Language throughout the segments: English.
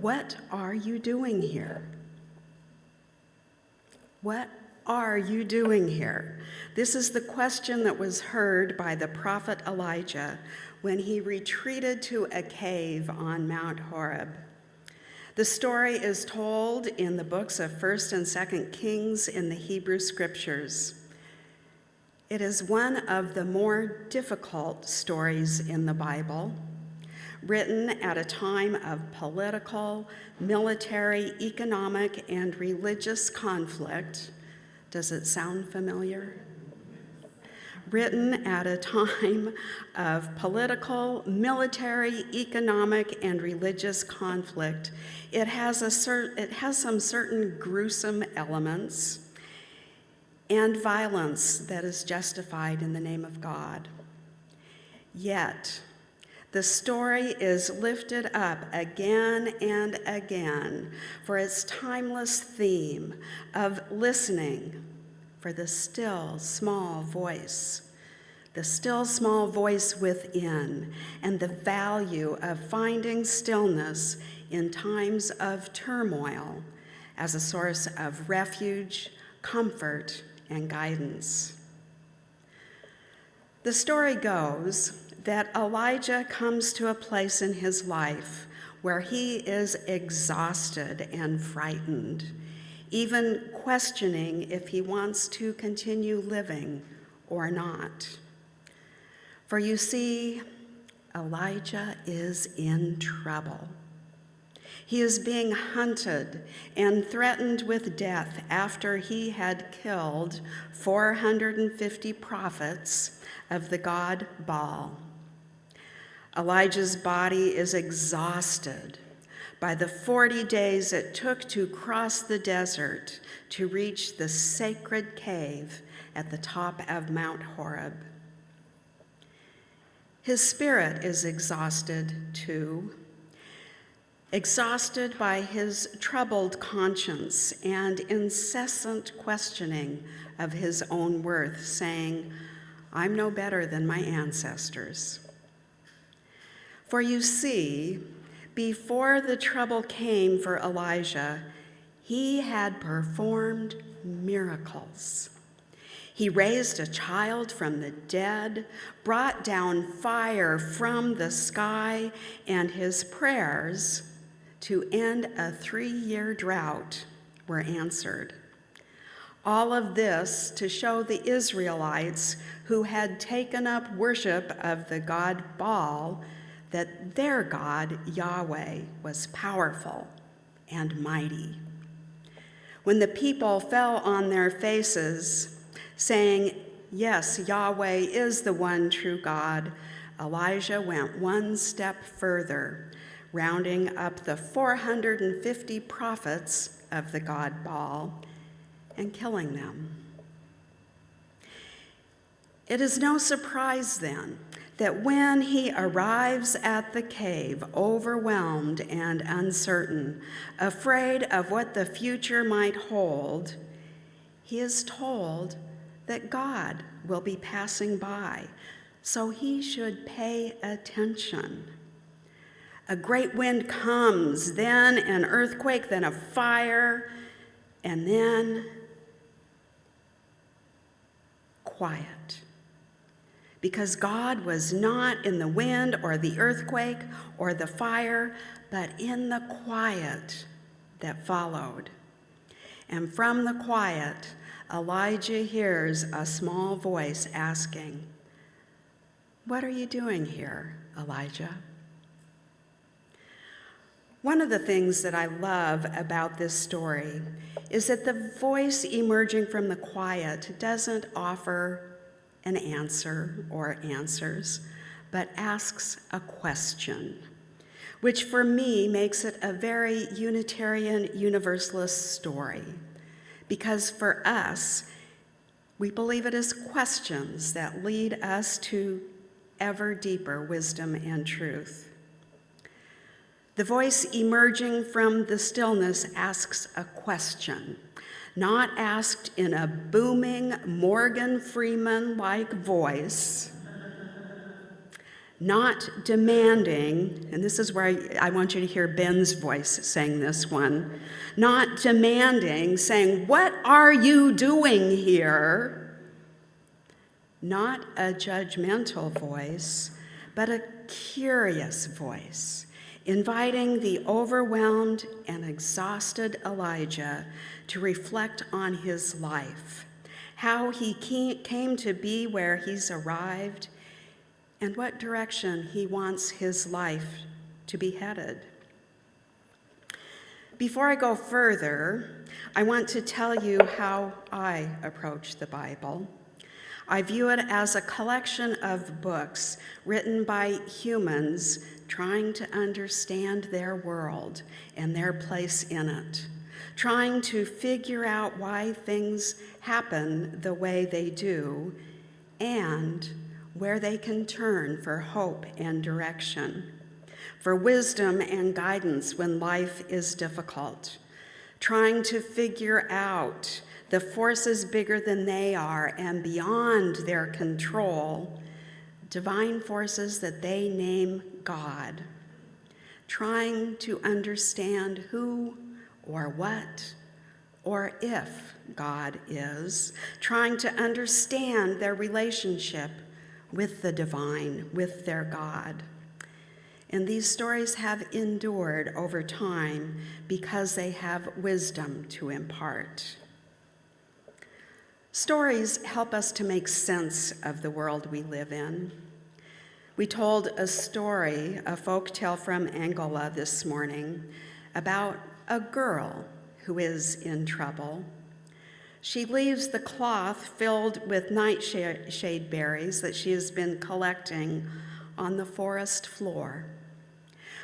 what are you doing here? What are you doing here? This is the question that was heard by the prophet Elijah when he retreated to a cave on Mount Horeb. The story is told in the books of 1st and 2nd Kings in the Hebrew Scriptures. It is one of the more difficult stories in the Bible, written at a time of political, military, economic, and religious conflict. Does it sound familiar? Written at a time of political, military, economic, and religious conflict, it has some certain gruesome elements and violence that is justified in the name of God. Yet, the story is lifted up again and again for its timeless theme of listening for the still small voice within, and the value of finding stillness in times of turmoil as a source of refuge, comfort, and guidance. The story goes that Elijah comes to a place in his life where he is exhausted and frightened, even questioning if he wants to continue living or not. For you see, Elijah is in trouble. He is being hunted and threatened with death after he had killed 450 prophets of the god Baal. Elijah's body is exhausted by the 40 days it took to cross the desert to reach the sacred cave at the top of Mount Horeb. His spirit is exhausted too, exhausted by his troubled conscience and incessant questioning of his own worth, saying, "I'm no better than my ancestors." For you see, before the trouble came for Elijah, he had performed miracles. He raised a child from the dead, brought down fire from the sky, and his prayers to end a 3-year drought were answered. All of this to show the Israelites who had taken up worship of the god Baal that their God, Yahweh, was powerful and mighty. When the people fell on their faces, saying, "Yes, Yahweh is the one true God," Elijah went one step further, rounding up the 450 prophets of the god Baal and killing them. It is no surprise then that when he arrives at the cave, overwhelmed and uncertain, afraid of what the future might hold, he is told that God will be passing by, so he should pay attention. A great wind comes, then an earthquake, then a fire, and then quiet. Because God was not in the wind or the earthquake or the fire, but in the quiet that followed. And from the quiet, Elijah hears a small voice asking, "What are you doing here, Elijah?" One of the things that I love about this story is that the voice emerging from the quiet doesn't offer an answer or answers, but asks a question, which for me makes it a very Unitarian Universalist story, because for us, we believe it is questions that lead us to ever deeper wisdom and truth. The voice emerging from the stillness asks a question, not asked in a booming Morgan Freeman-like voice, not demanding, and this is where I want you to hear Ben's voice saying this one, not demanding, saying, "What are you doing here?" Not a judgmental voice, but a curious voice, inviting the overwhelmed and exhausted Elijah to reflect on his life, how he came to be where he's arrived, and what direction he wants his life to be headed. Before I go further, I want to tell you how I approach the Bible. I view it as a collection of books written by humans trying to understand their world and their place in it, trying to figure out why things happen the way they do, and where they can turn for hope and direction, for wisdom and guidance when life is difficult, trying to figure out the forces bigger than they are and beyond their control, divine forces that they name God, trying to understand who or what or if God is, trying to understand their relationship with the divine, with their God. And these stories have endured over time because they have wisdom to impart. Stories help us to make sense of the world we live in. We told a story, a folk tale from Angola this morning, about a girl who is in trouble. She leaves the cloth filled with nightshade berries that she has been collecting on the forest floor.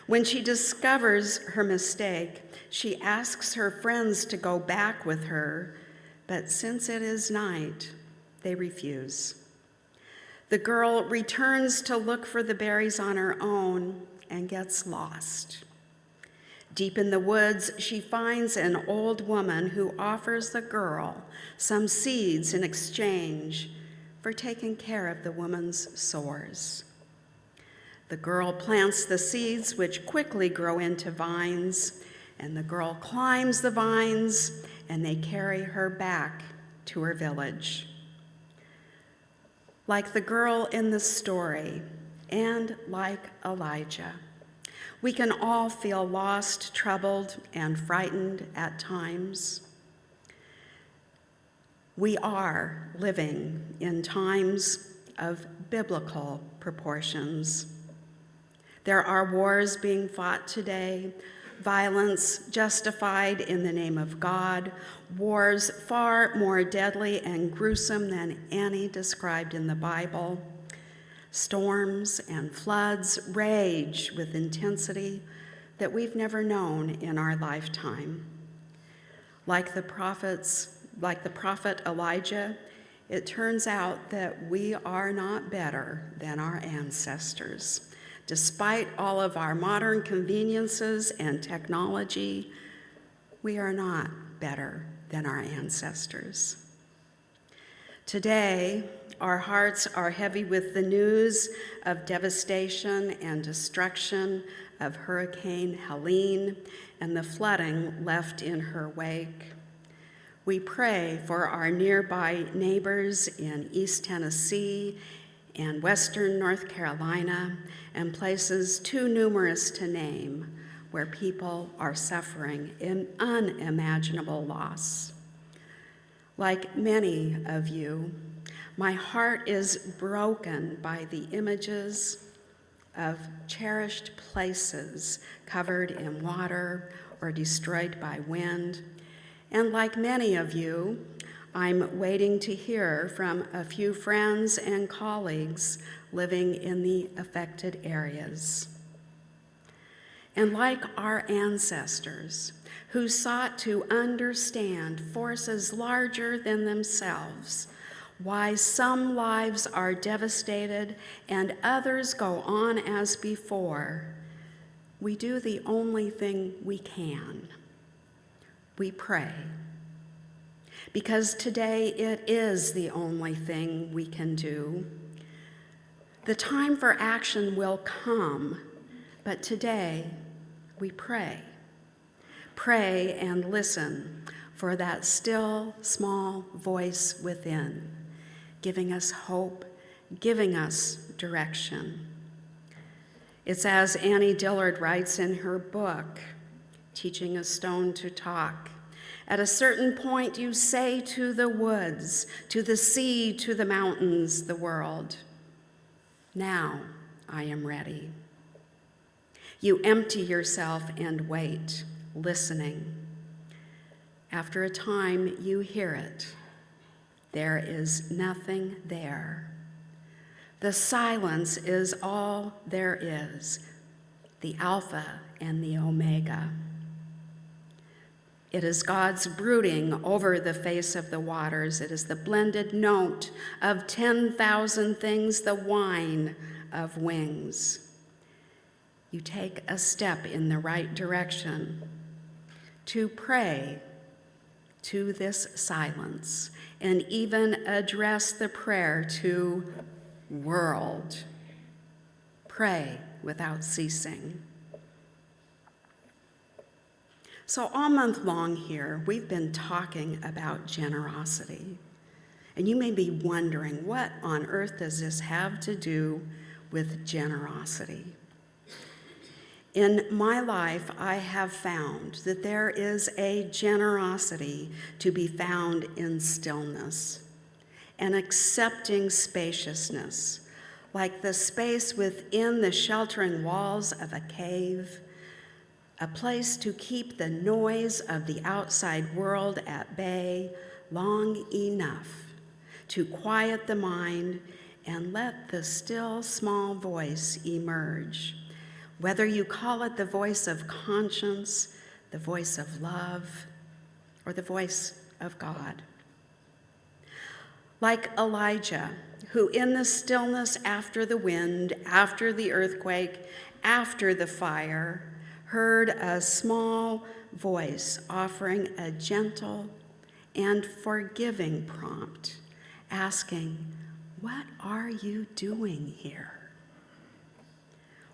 When she discovers her mistake, she asks her friends to go back with her, but since it is night, they refuse. The girl returns to look for the berries on her own and gets lost. Deep in the woods, she finds an old woman who offers the girl some seeds in exchange for taking care of the woman's sores. The girl plants the seeds, which quickly grow into vines, and the girl climbs the vines, and they carry her back to her village. Like the girl in the story, and like Elijah, we can all feel lost, troubled, and frightened at times. We are living in times of biblical proportions. There are wars being fought today, violence justified in the name of God, wars far more deadly and gruesome than any described in the Bible. Storms and floods rage with intensity that we've never known in our lifetime. Like the prophet Elijah, it turns out that we are not better than our ancestors. Despite all of our modern conveniences and technology, we are not better than our ancestors. Today, our hearts are heavy with the news of devastation and destruction of Hurricane Helene and the flooding left in her wake. We pray for our nearby neighbors in East Tennessee and Western North Carolina and places too numerous to name where people are suffering in unimaginable loss. Like many of you, my heart is broken by the images of cherished places covered in water or destroyed by wind. And like many of you, I'm waiting to hear from a few friends and colleagues living in the affected areas. And like our ancestors, who sought to understand forces larger than themselves, why some lives are devastated and others go on as before, we do the only thing we can. We pray. Because today it is the only thing we can do. The time for action will come, but today we pray. Pray and listen for that still, small voice within, giving us hope, giving us direction. It's as Annie Dillard writes in her book, Teaching a Stone to Talk. At a certain point, you say to the woods, to the sea, to the mountains, the world, now I am ready. You empty yourself and wait, listening. After a time, you hear it. There is nothing there. The silence is all there is, the Alpha and the Omega. It is God's brooding over the face of the waters. It is the blended note of 10,000 things, the whine of wings. You take a step in the right direction to pray to this silence and even address the prayer to world. Pray without ceasing. So all month long here, we've been talking about generosity. And you may be wondering, what on earth does this have to do with generosity? In my life, I have found that there is a generosity to be found in stillness, an accepting spaciousness, like the space within the sheltering walls of a cave, a place to keep the noise of the outside world at bay long enough to quiet the mind and let the still small voice emerge. Whether you call it the voice of conscience, the voice of love, or the voice of God. Like Elijah, who in the stillness after the wind, after the earthquake, after the fire, heard a small voice offering a gentle and forgiving prompt, asking, "What are you doing here?"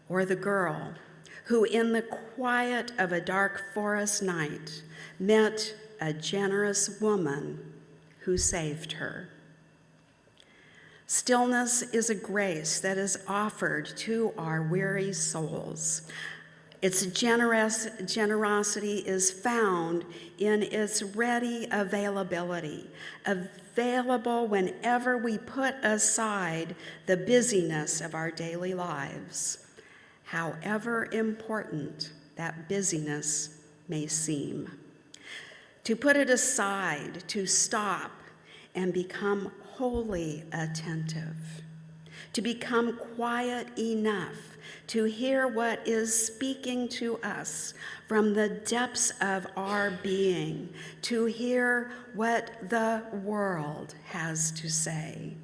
Or the girl who in the quiet of a dark forest night met a generous woman who saved her. Stillness is a grace that is offered to our weary souls. Its generosity is found in its ready availability, available whenever we put aside the busyness of our daily lives, however important that busyness may seem. To put it aside, to stop and become wholly attentive, to become quiet enough to hear what is speaking to us from the depths of our being, to hear what the world has to say.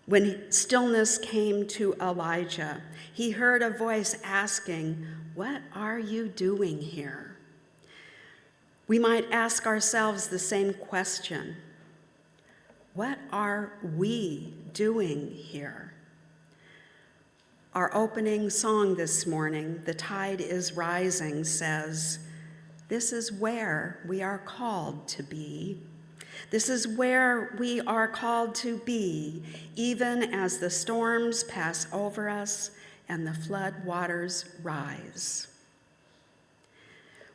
When stillness came to Elijah, he heard a voice asking, "What are you doing here?" We might ask ourselves the same question. What are we doing here? Our opening song this morning, "The Tide is Rising," says, "This is where we are called to be. This is where we are called to be, even as the storms pass over us and the flood waters rise."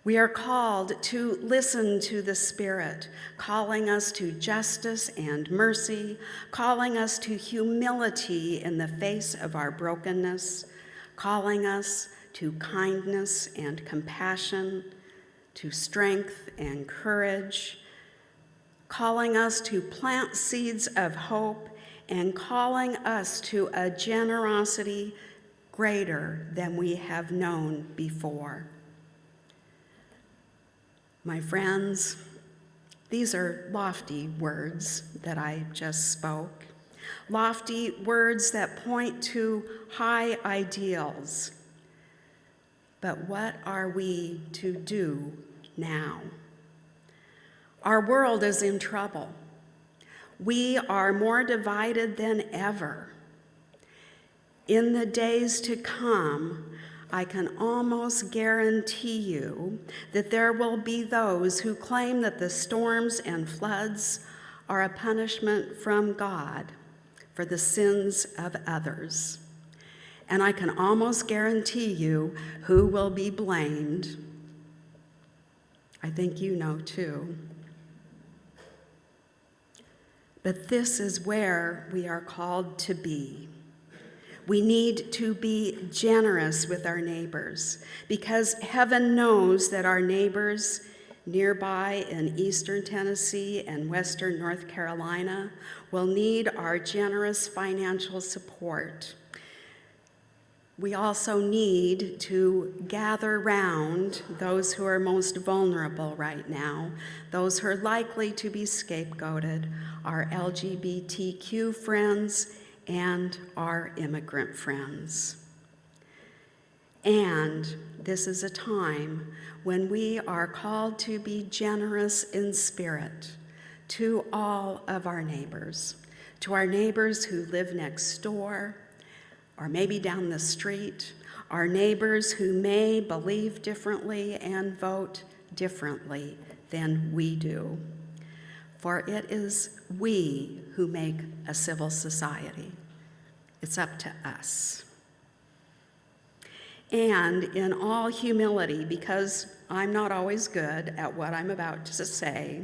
We are called to listen to the Spirit, calling us to justice and mercy, calling us to humility in the face of our brokenness, calling us to kindness and compassion, to strength and courage, calling us to plant seeds of hope, and calling us to a generosity greater than we have known before. My friends, these are lofty words that I just spoke, lofty words that point to high ideals. But what are we to do now? Our world is in trouble. We are more divided than ever. In the days to come, I can almost guarantee you that there will be those who claim that the storms and floods are a punishment from God for the sins of others. And I can almost guarantee you who will be blamed. I think you know too. But this is where we are called to be. We need to be generous with our neighbors because heaven knows that our neighbors nearby in eastern Tennessee and western North Carolina will need our generous financial support. We also need to gather round those who are most vulnerable right now, those who are likely to be scapegoated, our LGBTQ friends and our immigrant friends. And this is a time when we are called to be generous in spirit to all of our neighbors, to our neighbors who live next door, or maybe down the street, our neighbors who may believe differently and vote differently than we do. For it is we who make a civil society. It's up to us. And in all humility, because I'm not always good at what I'm about to say,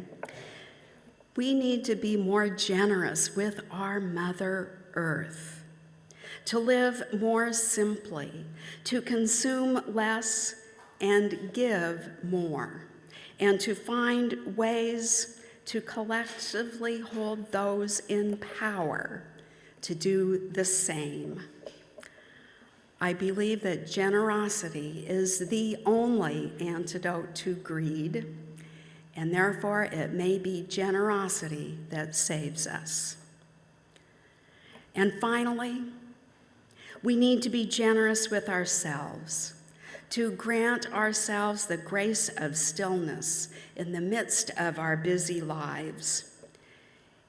we need to be more generous with our Mother Earth, to live more simply, to consume less and give more, and to find ways to collectively hold those in power to do the same. I believe that generosity is the only antidote to greed, and therefore it may be generosity that saves us. And finally, we need to be generous with ourselves, to grant ourselves the grace of stillness in the midst of our busy lives.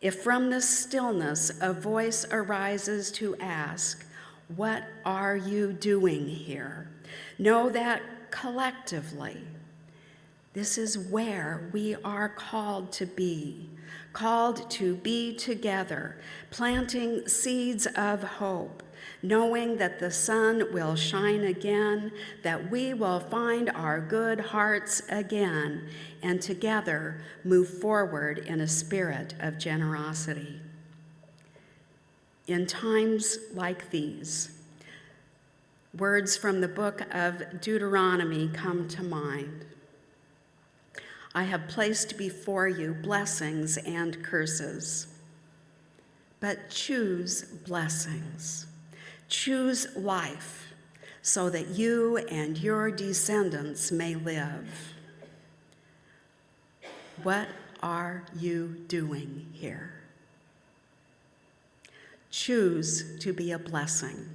If from this stillness a voice arises to ask, "What are you doing here?" know that collectively, this is where we are called to be together, planting seeds of hope, knowing that the sun will shine again, that we will find our good hearts again, and together move forward in a spirit of generosity. In times like these, words from the book of Deuteronomy come to mind. I have placed before you blessings and curses, but choose blessings. Choose life so that you and your descendants may live. What are you doing here? Choose to be a blessing.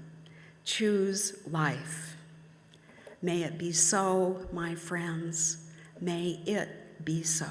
Choose life. May it be so, my friends. May it be so.